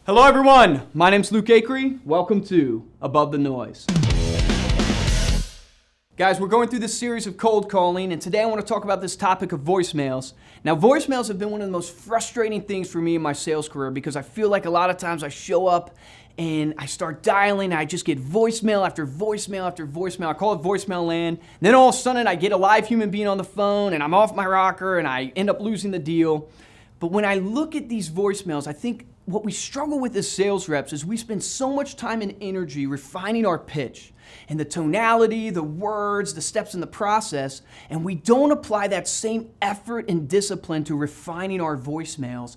Hello everyone, my name's Luke Acree. Welcome to Above the Noise. Guys, we're going through this series of cold calling, and today I want to talk about this topic of voicemails. Now, voicemails have been one of the most frustrating things for me in my sales career because I feel like a lot of times I show up and I start dialing and I just get voicemail after voicemail after voicemail. I call it voicemail land. And then all of a sudden I get a live human being on the phone and I'm off my rocker and I end up losing the deal. But when I look at these voicemails, I think what we struggle with as sales reps is we spend so much time and energy refining our pitch and the tonality, the words, the steps in the process, and we don't apply that same effort and discipline to refining our voicemails.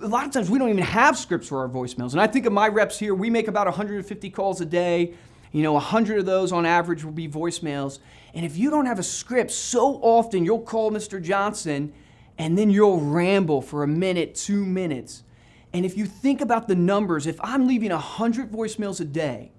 A lot of times we don't even have scripts for our voicemails. And I think of my reps here, we make about 150 calls a day. 100 of those on average will be voicemails. And if you don't have a script, so often you'll call Mr. Johnson and then you'll ramble for a minute, 2 minutes. And if you think about the numbers, if I'm leaving 100 voicemails a day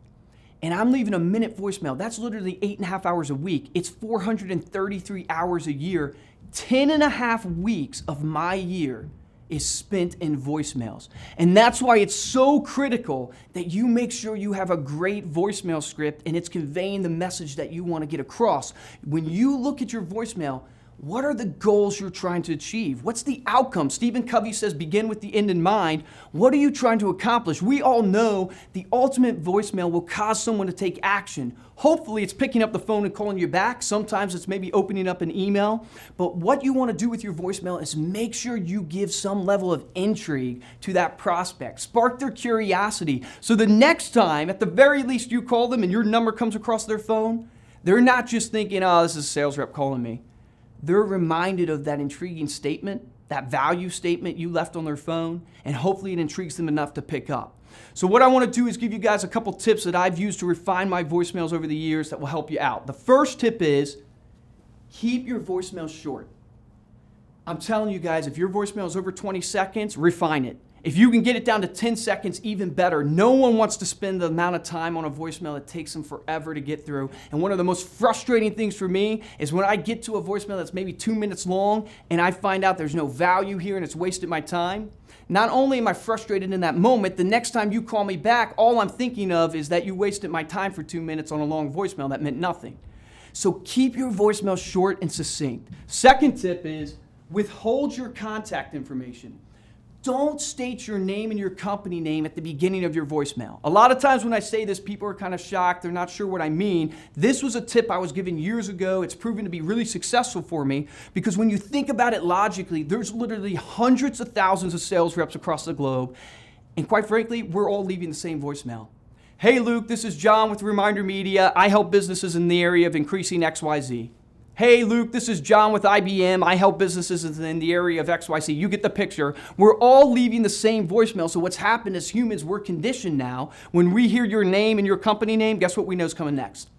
and I'm leaving a minute voicemail, that's literally 8.5 hours a week. It's 433 hours a year. 10.5 weeks of my year is spent in voicemails. And that's why it's so critical that you make sure you have a great voicemail script and it's conveying the message that you want to get across. When you look at your voicemail, what are the goals you're trying to achieve? What's the outcome? Stephen Covey says, begin with the end in mind. What are you trying to accomplish? We all know the ultimate voicemail will cause someone to take action. Hopefully it's picking up the phone and calling you back. Sometimes it's maybe opening up an email. But what you want to do with your voicemail is make sure you give some level of intrigue to that prospect. Spark their curiosity. So the next time, at the very least, you call them and your number comes across their phone, they're not just thinking, oh, this is a sales rep calling me. They're reminded of that intriguing statement, that value statement you left on their phone, and hopefully it intrigues them enough to pick up. So what I want to do is give you guys a couple tips that I've used to refine my voicemails over the years that will help you out. The first tip is keep your voicemails short. I'm telling you guys, if your voicemail is over 20 seconds, refine it. If you can get it down to 10 seconds, even better. No one wants to spend the amount of time on a voicemail that takes them forever to get through. And one of the most frustrating things for me is when I get to a voicemail that's maybe 2 minutes long and I find out there's no value here and it's wasted my time. Not only am I frustrated in that moment, the next time you call me back, all I'm thinking of is that you wasted my time for 2 minutes on a long voicemail that meant nothing. So keep your voicemail short and succinct. Second tip is withhold your contact information. Don't state your name and your company name at the beginning of your voicemail. A lot of times when I say this, people are kind of shocked. They're not sure what I mean. This was a tip I was given years ago. It's proven to be really successful for me because when you think about it logically, there's literally hundreds of thousands of sales reps across the globe. And quite frankly, we're all leaving the same voicemail. Hey Luke, this is John with ReminderMedia. I help businesses in the area of increasing XYZ. Hey Luke, this is John with IBM. I help businesses in the area of XYZ. You get the picture. We're all leaving the same voicemail. So what's happened as humans, we're conditioned now. When we hear your name and your company name, guess what we know is coming next?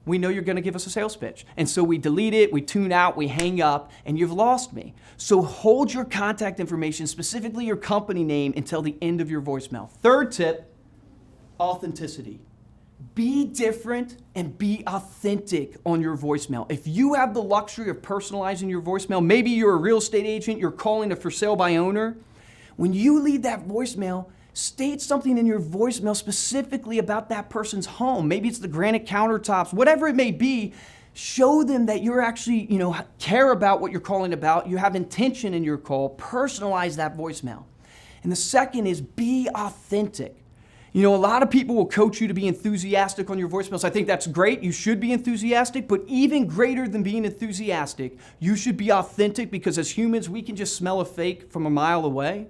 We know you're going to give us a sales pitch. And so we delete it, we tune out, we hang up, and you've lost me. So hold your contact information, specifically your company name, until the end of your voicemail. Third tip, authenticity. Be different and be authentic on your voicemail. If you have the luxury of personalizing your voicemail, maybe you're a real estate agent, you're calling a for sale by owner. When you leave that voicemail, state something in your voicemail specifically about that person's home. Maybe it's the granite countertops, whatever it may be. Show them that you're actually, care about what you're calling about. You have intention in your call. Personalize that voicemail. And the second is be authentic. A lot of people will coach you to be enthusiastic on your voicemails. I think that's great. You should be enthusiastic, but even greater than being enthusiastic, you should be authentic because as humans, we can just smell a fake from a mile away.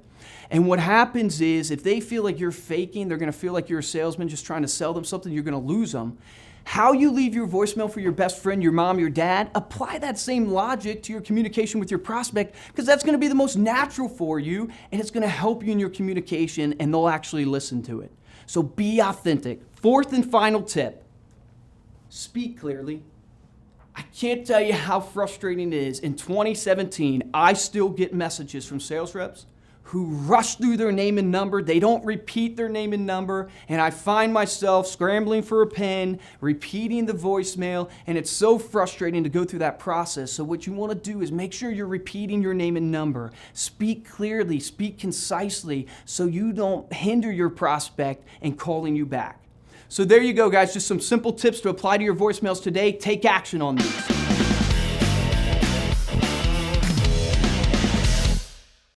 And what happens is if they feel like you're faking, they're going to feel like you're a salesman just trying to sell them something, you're going to lose them. How you leave your voicemail for your best friend, your mom, your dad, apply that same logic to your communication with your prospect because that's going to be the most natural for you and it's going to help you in your communication and they'll actually listen to it. So be authentic. Fourth and final tip, speak clearly. I can't tell you how frustrating it is. In 2017, I still get messages from sales reps who rush through their name and number. They don't repeat their name and number, and I find myself scrambling for a pen, repeating the voicemail, and it's so frustrating to go through that process. So what you want to do is make sure you're repeating your name and number. Speak clearly, speak concisely, so you don't hinder your prospect in calling you back. So there you go, guys. Just some simple tips to apply to your voicemails today. Take action on these.